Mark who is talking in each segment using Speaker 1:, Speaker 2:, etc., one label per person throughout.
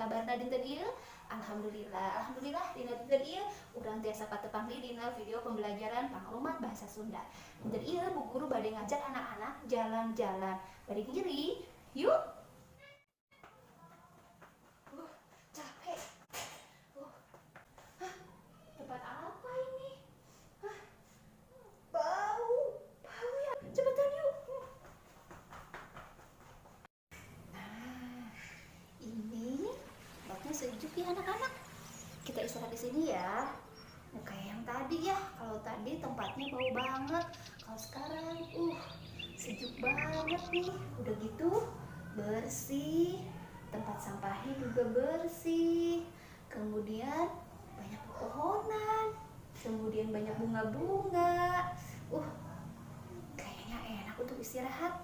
Speaker 1: kabarna dinten ieu? Alhamdulillah dina dinten ieu urang tiasa patepang dina video pembelajaran pangrumat bahasa Sunda. Dinten ieu Bu Guru bade ngajak anak-anak jalan-jalan. Bade ngiri, yuk. Capek. Tempat apa ini? Bau ya. Cepetan yuk. Ini tempatnya sejuk ya anak-anak. Kita istirahat di sini ya. Kayak yang tadi ya. Kalau tadi tempatnya bau banget. Kalau sekarang, sejuk banget nih. Udah gitu bersih. Tempat sampahnya juga bersih. Kemudian banyak pepohonan. Kemudian banyak bunga-bunga. Kayaknya enak untuk istirahat.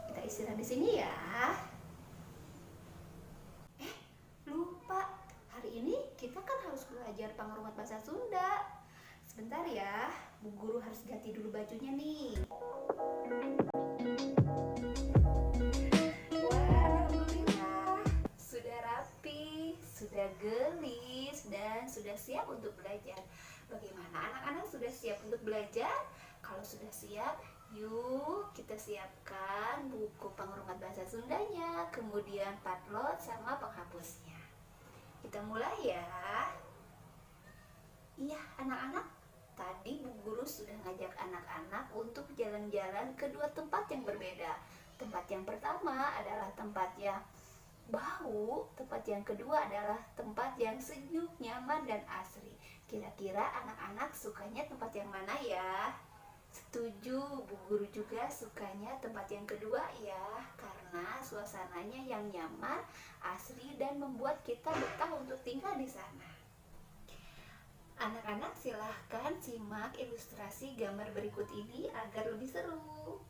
Speaker 1: Kita istirahat di sini ya. Lupa, hari ini kita kan harus belajar pangrumat bahasa Sunda. Sebentar ya, Bu Guru harus ganti dulu bajunya nih. Wah, alhamdulillah. Sudah rapi, sudah gelis, dan sudah siap untuk belajar. Bagaimana anak-anak sudah siap untuk belajar? Kalau sudah siap, yuk kita siapkan buku pangrumat bahasa Sundanya, kemudian patlot sama penghapusnya. Kita mulai ya. Iya anak-anak, tadi Bu Guru sudah ngajak anak-anak untuk jalan-jalan ke dua tempat yang berbeda. Tempat yang pertama adalah tempat yang bau, tempat yang kedua adalah tempat yang sejuk, nyaman, dan asri. Kira-kira anak-anak sukanya tempat yang mana ya? Setuju, Bu Guru juga sukanya tempat yang kedua ya, karena suasananya yang nyaman, asri, dan membuat kita betah untuk tinggal di sana. Anak-anak silahkan simak ilustrasi gambar berikut ini agar lebih seru.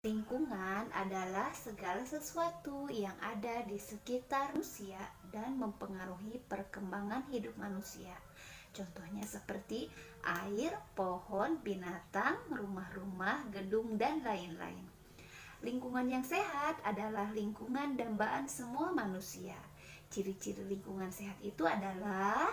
Speaker 1: Lingkungan adalah segala sesuatu yang ada di sekitar manusia dan mempengaruhi perkembangan hidup manusia. Contohnya seperti air, pohon, binatang, rumah-rumah, gedung, dan lain-lain. Lingkungan yang sehat adalah lingkungan dambaan semua manusia. Ciri-ciri lingkungan sehat itu adalah: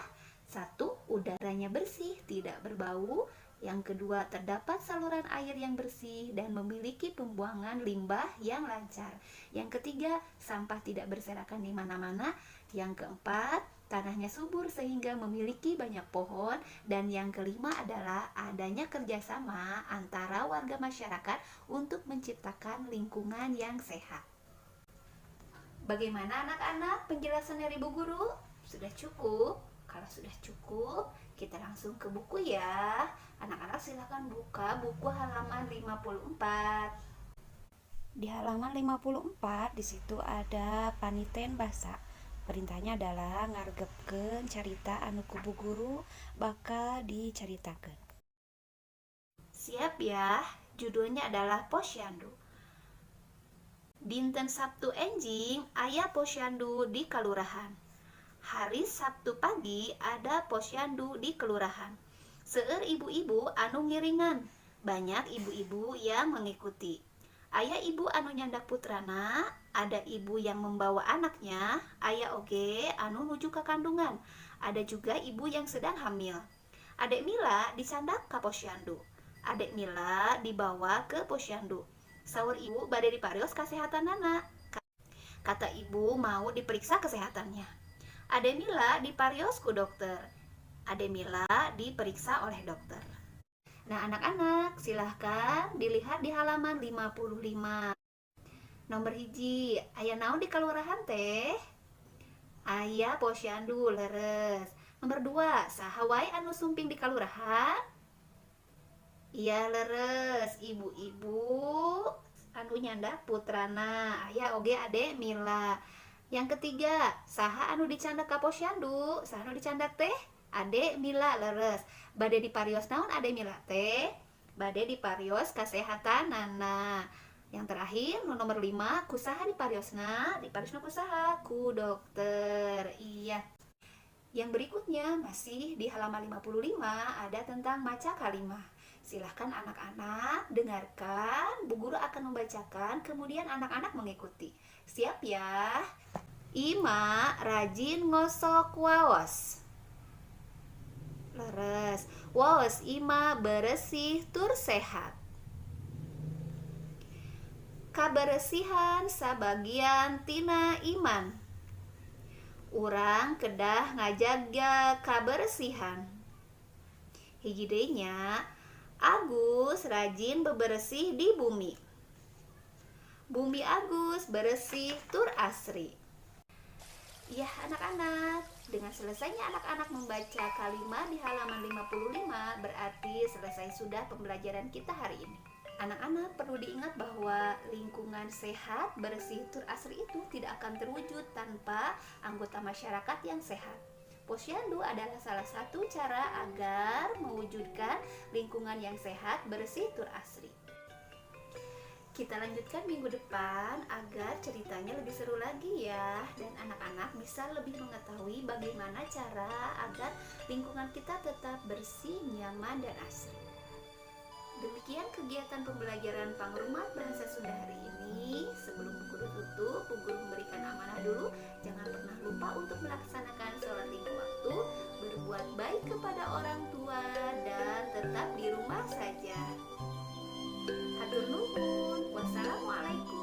Speaker 1: 1. Udaranya bersih, tidak berbau. Yang kedua, terdapat saluran air yang bersih dan memiliki pembuangan limbah yang lancar. Yang ketiga, sampah tidak berserakan di mana-mana. Yang keempat, tanahnya subur sehingga memiliki banyak pohon. Dan yang kelima adalah adanya kerjasama antara warga masyarakat untuk menciptakan lingkungan yang sehat. Bagaimana anak-anak penjelasan dari Bu Guru? Sudah cukup? Kalau sudah cukup, kita langsung ke buku ya. Anak-anak silahkan buka buku halaman 54. Di halaman 54 di situ ada paniten basa. Perintahnya adalah ngargepkeun carita anu ku Bu Guru bakal dicaritakeun. Siap ya, judulnya adalah Posyandu. Dinten Sabtu enjing aya posyandu di kalurahan. Hari Sabtu pagi ada posyandu di kelurahan. Seueur ibu-ibu anu ngiringan, banyak ibu-ibu yang mengikuti. Aya ibu anu nyandak putrana, ada ibu yang membawa anaknya, aya oge anu nuju ka kandungan, ada juga ibu yang sedang hamil. Adek Mila disandak ka posyandu. Adek Mila dibawa ke posyandu. Saur ibu bade diparios kasehatanana. Kata ibu mau diperiksa kesehatannya. Ade Mila diparios ku dokter. Ade Mila diperiksa oleh dokter. Nah anak-anak silahkan dilihat di halaman 55. Nomor hiji, aya naon di kalurahan teh? Aya posyandu leres. Nomor 2, saha wae anu sumping di kalurahan? Iya leres, ibu-ibu anu nyandak putrana. Aya oge Ade Mila. Yang ketiga, saha anu dicandak ka posyandu? Saha anu dicandak teh? Ade Mila leres. Bade diparios naon Ade Mila teh? Bade diparios kasehatanana. Yang terakhir, nomor 5, kusaha dipariosna? Dipariosna kusaha? Ku dokter. Iya. Yang berikutnya masih di halaman 55 ada tentang maca kalimah. Silahkan anak-anak dengarkan, Bu Guru akan membacakan, kemudian anak-anak mengikuti. Siap ya? Ima rajin ngosok waos. Leres. Waos Ima bersih tur sehat. Kaberesihan sabagian tina iman. Urang kedah ngajaga kaberesihan. Hiji deui nya, Agus rajin bebersih di bumi. Bumi Agus bersih tur asri. Ya anak-anak, dengan selesainya anak-anak membaca kalimat di halaman 55, berarti selesai sudah pembelajaran kita hari ini. Anak-anak perlu diingat bahwa lingkungan sehat, bersih, tur asri itu tidak akan terwujud tanpa anggota masyarakat yang sehat. Posyandu adalah salah satu cara agar mewujudkan lingkungan yang sehat, bersih, tur asri. Kita lanjutkan minggu depan agar ceritanya lebih seru lagi ya, dan anak-anak bisa lebih mengetahui bagaimana cara agar lingkungan kita tetap bersih, nyaman, dan asri. Demikian kegiatan pembelajaran Pangrumat Bahasa Sunda hari ini. Sebelum buku ditutup, Bu Guru memberikan amanah dulu. Jangan pernah lupa untuk melaksanakan sholat 5 waktu, berbuat baik kepada orang tua, dan tetap di rumah saja. Hatur nuhun. Wassalamualaikum.